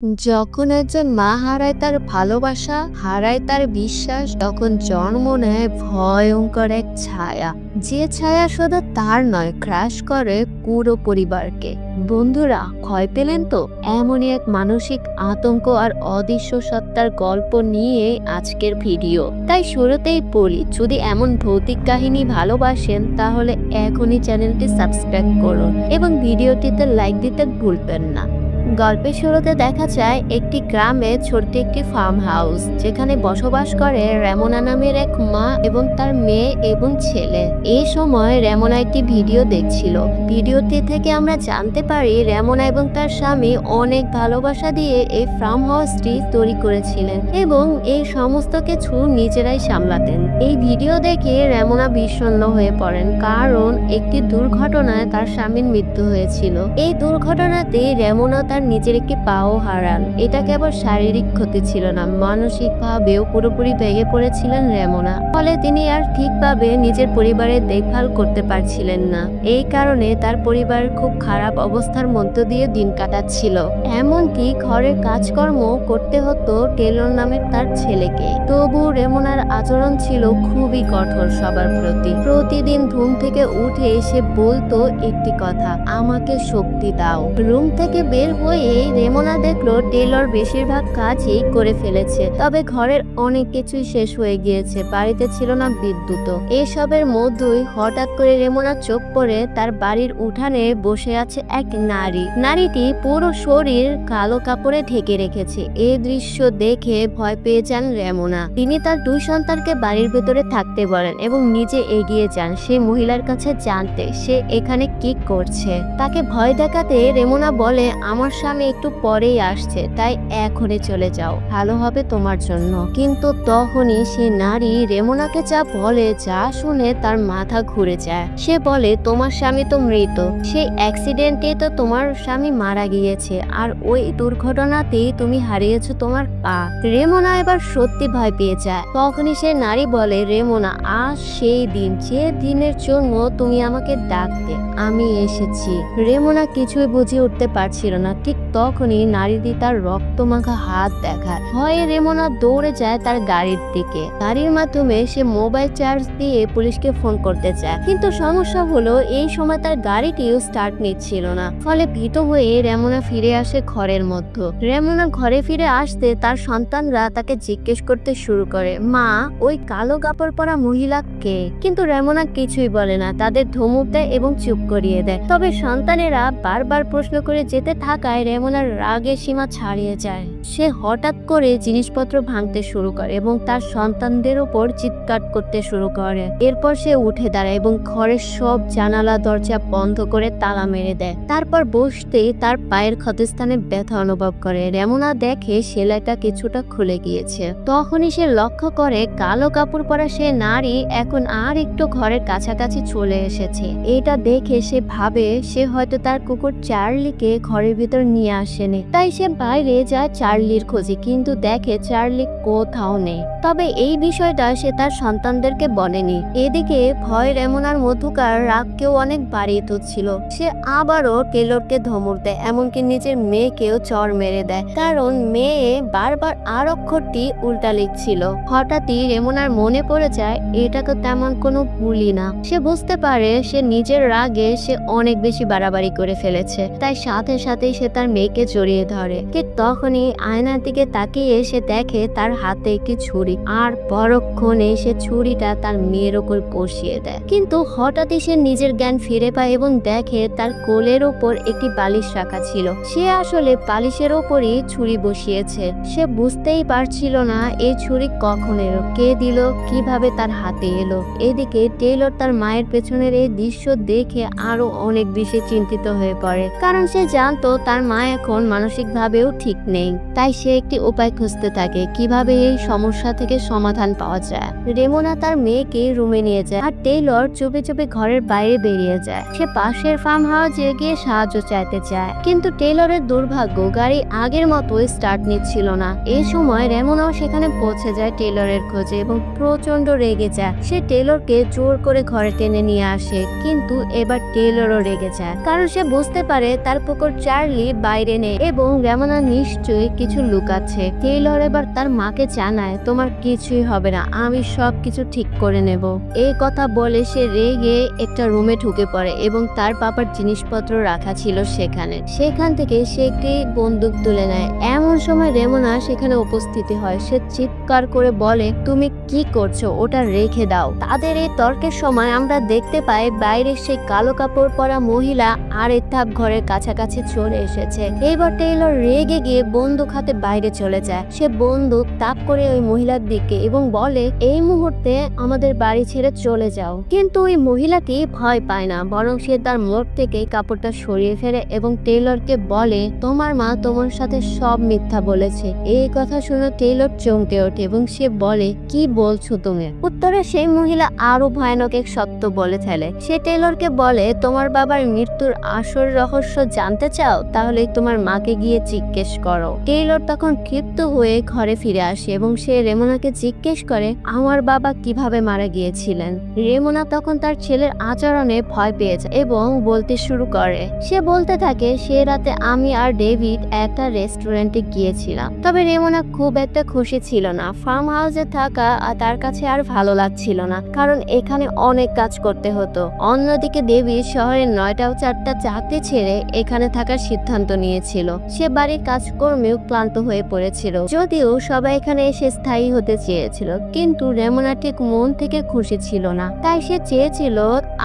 যখন একজন মা হারায় তার ভালোবাসা, হারায় তার বিশ্বাস, তখন জন্ম নেয় ভয়ঙ্কর এক ছায়া। যে ছায়া শুধু তার নয়, ক্রাশ করে পুরো পরিবারকে। বন্ধুরা, ভয় পেলেন তো? এমনই এক মানসিক আতঙ্ক আর অদৃশ্য সত্তার গল্প নিয়ে আজকের ভিডিও। তাই শুরুতেই বলি, যদি এমন ভৌতিক কাহিনী ভালোবাসেন তাহলে এখনই চ্যানেলটি সাবস্ক্রাইব করুন এবং ভিডিওটিতে লাইক দিতে ভুলবেন না। গল্পের শুরুতে দেখা যায় একটি গ্রামে ছোট্ট একটি ফার্ম হাউস, যেখানে বসবাস করে রেমোনা নামের এক মা এবং তার মেয়ে এবং ছেলে। এই সময় রেমোনা একটি ভিডিও দেখছিল। ভিডিওটি থেকে আমরা জানতে পারি রেমোনা এবং তার স্বামী অনেক ভালোবাসা দিয়ে এই ফার্ম হাউসটি তৈরি করেছিলেন এবং এই সমস্ত কিছু নিজেরাই সামলাতেন। এই ভিডিও দেখে রেমোনা বিষণ্ণ হয়ে পড়েন, কারণ একটি দুর্ঘটনায় তার স্বামীর মৃত্যু হয়েছিল। এই দুর্ঘটনাতে রেমোনা তার নিজের একটি পাও হারান। এটা কেবল শারীরিক ক্ষতি ছিল না, মানসিক ভাবেও পুরোপুরি ভেঙে পড়েছিলেন রেমোনা। ফলে তিনি আর ঠিকভাবে নিজের পরিবারের দেখভাল করতে পারছিলেন না। এই কারণে তার পরিবার খুব খারাপ অবস্থার মধ্য দিয়ে দিন কাটাচ্ছিল। এমনকি ঘরের কাজকর্ম করতে হতো টেলর নামের তার ছেলেকে। তবু রেমোনার আচরণ ছিল খুবই কঠোর সবার প্রতি। প্রতিদিন ঘুম থেকে উঠে এসে বলতো একটি কথা, আমাকে শক্তি দাও। রুম থেকে বের হয়ে রেমোনা দেখলো টেলর বেশিরভাগ কাজই করে ফেলেছে, তবে ঘরের অনেক কিছুই শেষ হয়ে গিয়েছে। বাড়িতে ছিল না বিদ্যুৎ। এসবের মধ্যেই হঠাৎ করে রেমোনার চোখ পড়ে তার বাড়ির উঠানে বসে আছে এক নারী। নারীটি পুরো শরীর কালো কাপড়ে ঢেকে রেখেছে। এই দৃশ্য দেখে ভয় পেয়ে যান রেমোনা। তিনি তার দুই সন্তানকে বাড়ির ভেতরে থাকতে বলেন এবং নিজে এগিয়ে যান সেই মহিলার কাছে জানতে সে এখানে কি করছে। তাকে ভয় দেখাতে রেমোনা বলে, আমার স্বামী একটু পরেই আসছে, তাই এখনই চলে যাও, ভালো হবে তোমার জন্য। কিন্তু তখনই সে নারী রেমোনাকে যা বলে, যা শুনে তার মাথা ঘুরে যায়। সে বলে, তোমার স্বামী তো মৃত, সেই অ্যাক্সিডেন্টে তো তোমার স্বামী মারা গিয়েছে, আর ওই দুর্ঘটনাতেই তুমি হারিয়েছো তোমার পা। রেমোনা এবার সত্যি ভয় পেয়ে যায়। তখনই সে নারী বলে, রেমোনা, আজ সেই দিন, যে দিনের জন্য তুমি আমাকে ডাকতে, আমি এসেছি। রেমোনা কিছুই বুঝে উঠতে পারছিল না। ঠিক তখনই নারীটি তার রক্তমাখা হাত দেখায়। ভয়ে রেমোনা দৌড়ে যায় তার গাড়ির দিকে। গাড়ির মাধ্যমে সে মোবাইল চার্জ দিয়ে পুলিশকে ফোন করতে চায়, কিন্তু সমস্যা হলো এই সময় তার গাড়িটিও স্টার্ট নিচ্ছিল না। ফলে ভীত হয়ে রেমোনা ফিরে আসে ঘরের মধ্যে। রেমোনা ঘরে ফিরে আসতে তার সন্তানরা তাকে জিজ্ঞেস করতে শুরু করে, মা, ওই কালো কাপড় পরা মহিলা কে? কিন্তু রেমোনা কিছুই বলে না, তাদের ধমক দেয় এবং চুপ করিয়ে দেয়। তবে সন্তানেরা বারবার প্রশ্ন করে যেতে থাকায় রেমোনার রাগের সীমা ছাড়িয়ে যায়। সে হঠাৎ করে জিনিসপত্র ভাঙতে শুরু করে এবং তার সন্তানদের উপর চিৎকার করতে শুরু করে। এরপর সে উঠে দাঁড়ায় এবং ঘরের সব জানালা দরজা বন্ধ করে তালা মেরে দেয়। তারপর বসতেই তার পায়ের ক্ষতস্থানে ব্যথা অনুভব করে। রেমোনা দেখে সেলাইটা কিছুটা খুলে গিয়েছে। তখনই সে লক্ষ্য করে কালো কাপড় পরা সে নারী এখন আর একটু ঘরের কাছাকাছি চলে এসেছে। এটা দেখে সে ভাবে সে হয়তো তার কুকুর চার্লিকে ঘরের ভিতর নিয়ে আসেনি। তাই সে বাইরে যায় চার্লির খোঁজে, কিন্তু দেখে চার্লি কোথাও নেই। তবে এই বিষয়টা সে তার সন্তানদেরকে বলেনি। এদিকে ভয় রেমোনার মধ্যকার রাগকেও অনেক বাড়িয়ে তুলছিল। সে আবারও টেলরকে ধমক দেয়, এমনকি নিজের মেয়েকেও চড় মেরে দেয়, কারণ মেয়ে বারবার আর অক্ষরটি উল্টা লিখছিল। হঠাৎই রেমোনার মনে পড়ে যায় এটা তো তেমন কোনো ভুলই না। সে বুঝতে পারে সে নিজের রাগে সে অনেক বেশি বাড়াবাড়ি করে ফেলেছে। তাই সাথে সাথেই সে তার মেয়েকে জড়িয়ে ধরে। ঠিক তখনই আয়নার দিকে তাকিয়ে সে দেখে তার হাতে একটি ছুরি, আর পরক্ষণে সে ছুরিটা তার মেয়ের ওপর বসিয়ে দেয়। কিন্তু হঠাৎই সে নিজের জ্ঞান ফিরে পায় এবং দেখে তার কোলের ওপর একটি বালিশ রাখা ছিল। সে আসলে বালিশের ওপরই ছুরি বসিয়েছে। সে বুঝতেই পারছিল না এই ছুরি কখন এলো, কে দিল, কিভাবে তার হাতে এলো। এদিকে টেলর তার মায়ের পেছনের এই দৃশ্য দেখে আরো অনেক বেশি চিন্তিত হয়ে পড়ে, কারণ সে জানতো তার মা এখন মানসিক ভাবেও ঠিক নেই। তাই সে একটি উপায় খুঁজতে থাকে কিভাবে এই সমস্যা থেকে সমাধান পাওয়া যায়। রেমোনা তার মেয়েকে রুমে নিয়ে যায় আর টেলর চুপে চুপে ঘরের বাইরে বেরিয়ে যায়। সে পাশের ফার্ম হাউসে গিয়ে সাহায্য চাইতে চায়, কিন্তু টেলরের দুর্ভাগ্য, গাড়ি আগের মতোই স্টার্ট নিচ্ছিল না। এই সময় রেমোনাও সেখানে পৌঁছে যায় টেলরের খোঁজে এবং প্রচন্ড রেগে যায়। সে সে টেলরকে জোর করে ঘরে টেনে নিয়ে আসে, কিন্তু এবার টেলরও রেগে যায়, কারণ সে বুঝতে পারে তার পুকুর চার্লি বাইরে নেই এবং রেমোনা নিশ্চয়ই কিছু লুকাচ্ছে। টেলর এবার তার মাকে জানায়, তোমার কিছুই হবে না, আমি সবকিছু ঠিক করে নেব। এই কথা বলে সে রেগে একটা রুমে ঢুকে পড়ে এবং তার পাপার জিনিসপত্র রাখা ছিল সেখান থেকে সে একটি বন্দুক তুলে নেয়। এমন সময় রেমোনা সেখানে উপস্থিত হয়। সে চিৎকার করে বলে, তুমি কি করছো, ওটা রেখে দাও। তাদের এই তর্কের সময় আমরা দেখতে পাই বাইরে সেই কালো কাপড় পরা মহিলা আর এক ধাপ ঘরের কাছাকাছি চলে এসেছে। এবার টেইলর রেগে গিয়ে বন্দুক হাতে বাইরে চলে যায়। সে বন্দুক তাক করে ওই মহিলার দিকে এবং বলে, এই মুহূর্তে আমাদের বাড়ি ছেড়ে চলে যাও। কিন্তু ওই মহিলাটি ভয় পায় না, বরং সে তার মুখ থেকে কাপড়টা সরিয়ে ফেলে এবং টেইলরকে বলে, তোমার মা তোমার সাথে সব মিথ্যা বলেছে। এই কথা শুনে টেইলর চমকে ওঠে এবং সে বলে, কি বলছো তুমি? উত্তরে সেই মহিলা আরো ভয়ানক এক সত্য বলে ফেলে। সে টেইলরকে বলে, তোমার বাবার মৃত্যুর আসল রহস্য জানতে চাও? তাহলে তোমার মাকে গিয়ে জিজ্ঞেস করো। টেইলর তখন ক্ষিপ্ত হয়ে ঘরে ফিরে আসে এবং সে রেমোনাকে জিজ্ঞেস করে, আমার বাবা কিভাবে মারা গিয়েছিলেন? রেমোনা তখন তার ছেলের আচরণে ভয় পেয়ে যায় এবং বলতে শুরু করে। সে বলতে থাকে, সে রাতে আমি আর ডেভিড একটা রেস্টুরেন্টে গিয়েছিলাম। তবে রেমোনা খুব একটা খুশি ছিল না। ফার্ম হাউসে থাকা তার কাছে আর ভালো লাগছিল না, কারণ এখানে অনেক কাজ করতে হতো। অন্যদিকে ডেভিড শহরের 9টা ও 4টা চাকরি ছেড়ে এখানে থাকার সিদ্ধান্ত নিয়েছিল। সে বাড়ির কাজকর্মেও ক্লান্ত হয়ে পড়েছিল। যদিও সবাই এখানে এসে স্থায়ী হতে চেয়েছিল, কিন্তু রেমোনা ঠিক মন থেকে খুশি ছিল না। তাই সে চেয়েছিল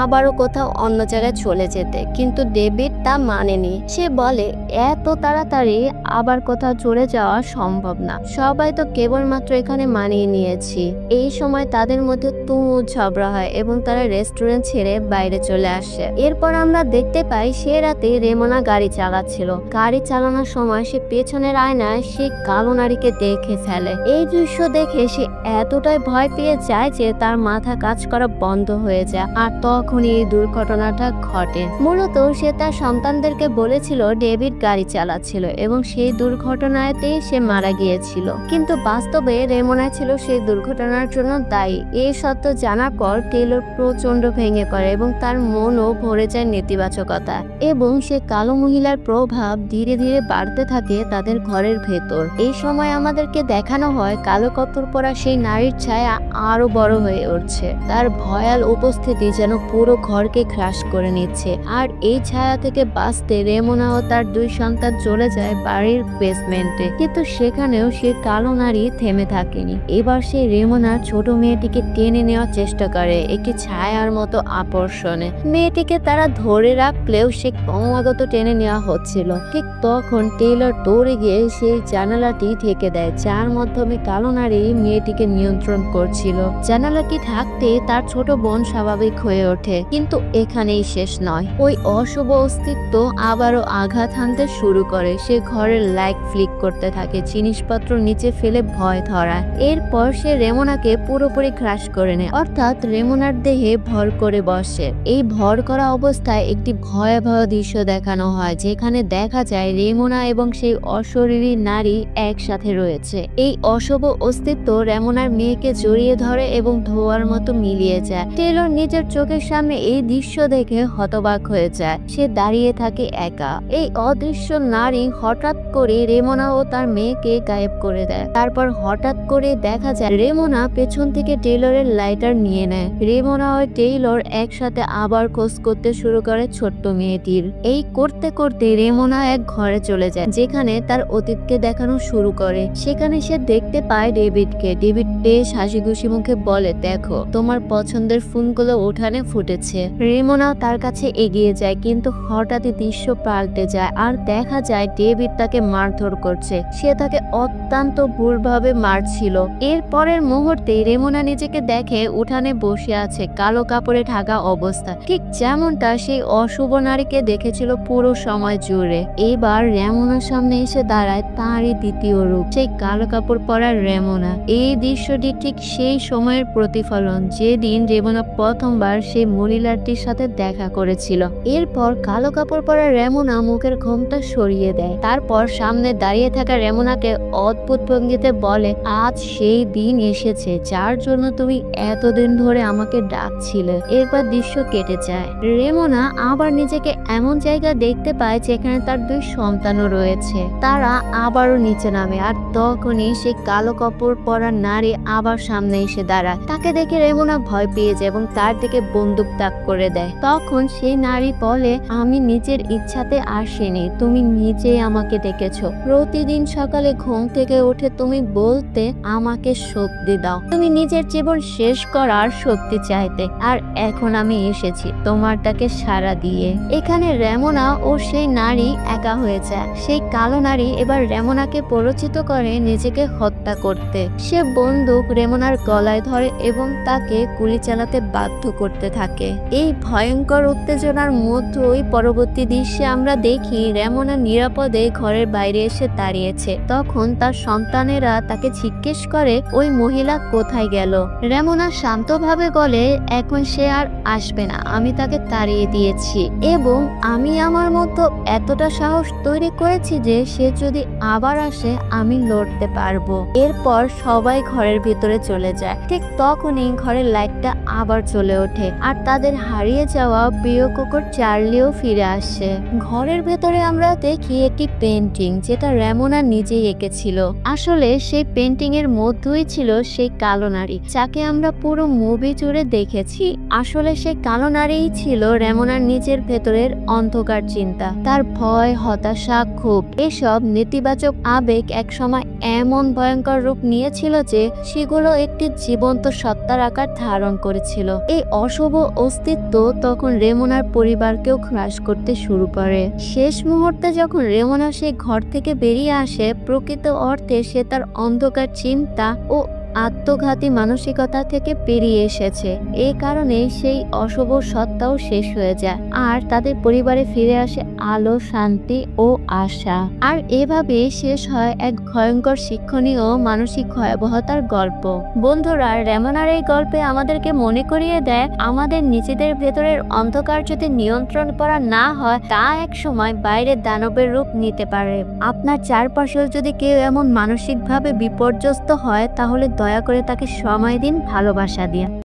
আবারও কোথাও অন্য জায়গায় চলে যেতে, কিন্তু ডেভিড তা মানেনি। সে বলে, এত তাড়াতাড়ি আবার কোথাও চলে যাওয়া সম্ভব না, সবাই তো কেবলমাত্র এখানে মানিয়ে নিয়েছি। এই সময় তাদের মধ্যে তুমুল ঝগড়া হয় এবং তারা রেস্টুরেন্ট ছেড়ে বাইরে চলে আসে। এরপর আমরা দেখতে পাই সে রাতে রেমোনা গাড়ি চালাচ্ছিল। গাড়ি চালানোর সময় সে পেছনের আয়নায় সে কালো নারীকে দেখে ফেলে। এই দৃশ্য দেখে সে এতটাই ভয় পেয়ে যায় যে তার মাথা কাজ করা বন্ধ হয়ে যায়, আর তখনই এই দুর্ঘটনাটা ঘটে। মূলত সে তার সন্তানদেরকে বলেছিল ডেভিড গাড়ি চালাচ্ছিল এবং সেই দুর্ঘটনাতেই সে মারা গিয়েছিল, কিন্তু বাস্তবে রেমোনা ছিল সেই দুর্ঘটনার জন্য দায়ী। এই সত্য জানার পর টেইলর প্রচন্ড ভেঙে পড়ে এবং তার মনও ভরে যায় নেতিবাচকতা, এবং সে কালো মহিলার প্রভাব ধীরে ধীরে বাড়তে থাকে তাদের ঘরের ভেতর। এই সময় আমাদেরকে দেখানো হয় কালো কাপড় পরা সেই নারীর ছায়া আরো বড় হয়ে উঠছে। তার ভয়াল উপস্থিতি যেন পুরো ঘরকে গ্রাস করে নিচ্ছে, আর এই ছায়া থেকে বাঁচতে রেমোনা ও তার 2 সন্তান চলে যায় বাড়ির বেসমেন্টে। কিন্তু সেখানেও সে কালো নারী থেমে থাকেনি। এবার সে রেমোনার ছোট মেয়েটিকে টেনে নেওয়ার চেষ্টা করে একটি ছায়ার মতো আকর্ষণে। মেয়েটিকে তারা ধরে রাখলেও সে ক্রমাগত টেনে নেওয়া হচ্ছিল। ঠিক তখন টেইলর দৌড়ে গিয়ে সেই জানালাটি ঢেকে দেয়, যার মাধ্যমে কালো নারী মেয়েটিকে নিয়ন্ত্রণ করছিল। জানালাটি থাকতে তার ছোট বোন স্বাভাবিক হয়ে ওঠে, কিন্তু এখানেই শেষ নয়। ওই অশুভ অস্তিত্ব আবারও আঘাত হানতে শুরু করে। সে ঘরের লাইট ফ্লিক করতে থাকে, জিনিসপত্র নিচে ফেলে ভয় ধরায়। এরপর সে রেমোনাকে পুরোপুরি ক্রাশ করে নেয়, অর্থাৎ রেমোনার দেহে ভর করে বসে। এই ভর করা অবস্থায় একটি ভয়াবহ দৃশ্য দেখানো হয়, যেখানে দেখা যায় রেমোনা এবং সেই অশরীরী নারী একসাথে রয়েছে। এই অশুভ অস্তিত্ব রেমোনার মেয়েকে জড়িয়ে ধরে এবং ধোয়ার মতো মিলিয়ে যায়। টেইলর নিজের চোখের সামনে এই দৃশ্য দেখে হতবাক হয়ে যায়। সে দাঁড়িয়ে থাকে একা। এই অদৃশ্য নারী হঠাৎ করে রেমোনা ও তার মেয়েকে গায়েব করে দেয়। তারপর হঠাৎ করে দেখা যায় রেমোনা পেছন থেকে টেইলরের লাইটার নিয়ে নেয়। রেমোনা ও টেইলর একসাথে আবার খোঁজ করতে শুরু করে ছোট্ট মেয়েটির। এই করতে করতে রেমোনা এক ঘরে চলে যায়, যেখানে তার অতীতকে দেখানো শুরু করে। সেখানে সে দেখতে পায় ডেভিডকে। ডেভিড বেশ হাসি খুশি মুখে বলে, দেখো তোমার পছন্দের ফুলগুলো উঠানে ফুটেছে। রেমোনা তার কাছে এগিয়ে যায়, কিন্তু হঠাৎই দৃশ্য পাল্টে যায় আর দেখা যায় ডেভিড তাকে মারধর করছে। সে তাকে অত্যন্ত ভুলভাবে মারছিল। এর পরের মুহূর্তে রেমোনা নিজেকে দেখে উঠানে বসে আছে, কালো কাপড়ে ঢাকা অবস্থা, ঠিক যেমনটা সেই অশুভ নারীকে দেখেছিল পুরো সময় জুড়ে। এবার রেমোনার সামনে এসে দাঁড়ায় তারই দ্বিতীয় রূপ, সেই কালো কাপড় পরা রেমোনা। এই দৃশ্যটি ঠিক সেই সময়ের প্রতিফলন যেদিন রেমোনা প্রথমবার সেই মহিলাটির সাথে দেখা করেছিল। এরপর কালো কাপড় পরা রেমোনা মুখের ঘোমটা সরিয়ে দেয়। তারপর সামনে দাঁড়িয়ে থাকা রেমোনাকে অদ্ভুত ভঙ্গিতে বলে, আজ সেই দিন এসেছে যার জন্য তুমি এতদিন ধরে আমাকে ডাকছিলে। এরপর দৃশ্য কেটে যায়। রেমোনা আবার নিজেকে এমন জায়গা দেখতে পায় যেখানে তার 2 সন্তানও রয়েছে। তারা আবারও নিচে নামে আর তখনই সেই কালো কাপড় পরা নারী আবার সামনে এসে দাঁড়ায়। তাকে দেখে রেমোনা ভয় পেয়ে যায় এবং তার দিকে বন্দুক তাক করে দেয়। তখন সেই নারী বলে, আমি নিজের ইচ্ছাতে আসিনি, তুমি নিজেই আমাকে ডেকেছো। প্রতিদিন সকালে ঘুম থেকে উঠে তুমি বলতে আমাকে শক্তি দাও, তুমি নিজের জীবন শেষ করার শক্তি চাইতে, আর এখন আমি এসেছি তোমারটাকে সাড়া দিয়ে। এখানে রেমোনা ও সেই নারী একা হয়ে যায়। সেই কালো নারী এবার রেমোনাকে প্ররোচিত করে নিজেকে হত্যা করতে। সে বন্দুক রেমোনার গলায় ধরে এবং তাকে গুলি চালাতে বাধ্য করতে থাকে। এই ভয়ঙ্কর উত্তেজনার মধ্যেই পরবর্তী দৃশ্যে আমরা দেখি রেমোনা নিরাপদে ঘরের বাইরে এসে দাঁড়িয়েছে। তখন তার সন্তানেরা তাকে জিজ্ঞেস করে ওই মহিলা কোথায় গেল। রেমোনা শান্তভাবে বলে, এখন সে আর আসবে না, আমি তাকে তাড়িয়ে দিয়েছি এবং আমি আমার মতো এতটা সাহস তৈরি করেছি যে সে যদি আবার আসে আমি লড়তে পারবো। এরপর সবাই ঘরের ভিতরে চলে যায়। ঠিক তখনই ঘরের লাইটটা আবার চলে ওঠে আর তাদের হারিয়ে যাওয়া প্রিয় কুকুর চার্লিও ফিরে আসে। ঘরের ভেতরে আমরা দেখি একটি পেন্টিং যেটা রেমোনা নিজেই এঁকেছিল। আসলে সেই পেন্টিং এর মধ্যেই ছিল সেই কালো নারী যাকে আমরা পুরো মুভি জুড়ে দেখেছি। আসলে সেই কালো নারীই ছিল রেমোনার নিজের ভেতরের অন্ধকার চিন্তা, তার ভয়, হতাশা, ক্ষোভ, এসব নেতিবাচক আবেগ একসময় এমন ভয়ঙ্কর রূপ নিয়েছিল যে সেগুলো একটি জীবন্ত সত্তার আকার ধারণ করেছিল। এই অশুভ অস্তিত্ব তখন রেমোনার পরিবারকেও গ্রাস করতে শুরু করে। শেষ মুহূর্তে যখন রেমোনা সেই ঘর থেকে বেরিয়ে আসে, প্রকৃত অর্থে সে তার অন্ধকার চিন্তা ও আত্মঘাতী মানসিকতা থেকে বেরিয়ে এসেছে। এই কারণে সেই অশুভ সত্তাও শেষ হয়ে যায় আর তাদের পরিবারে ফিরে আসে আলো, শান্তি ও আশা। আর এভাবে শেষ হয় এক ভয়ঙ্কর শিক্ষণীয় মানসিক ভয়াবহতার গল্প। বন্ধুরা, রেমোনার এই গল্পে আমাদেরকে মনে করিয়ে দেয় আমাদের নিজেদের ভেতরের অন্ধকার যদি নিয়ন্ত্রণ করা না হয় তা এক সময় বাইরের দানবের রূপ নিতে পারে। আপনার চারপাশেও যদি কেউ এমন মানসিকভাবে বিপর্যস্ত হয় তাহলে দয়া করে তাকে সময় দিন, ভালোবাসা দিন।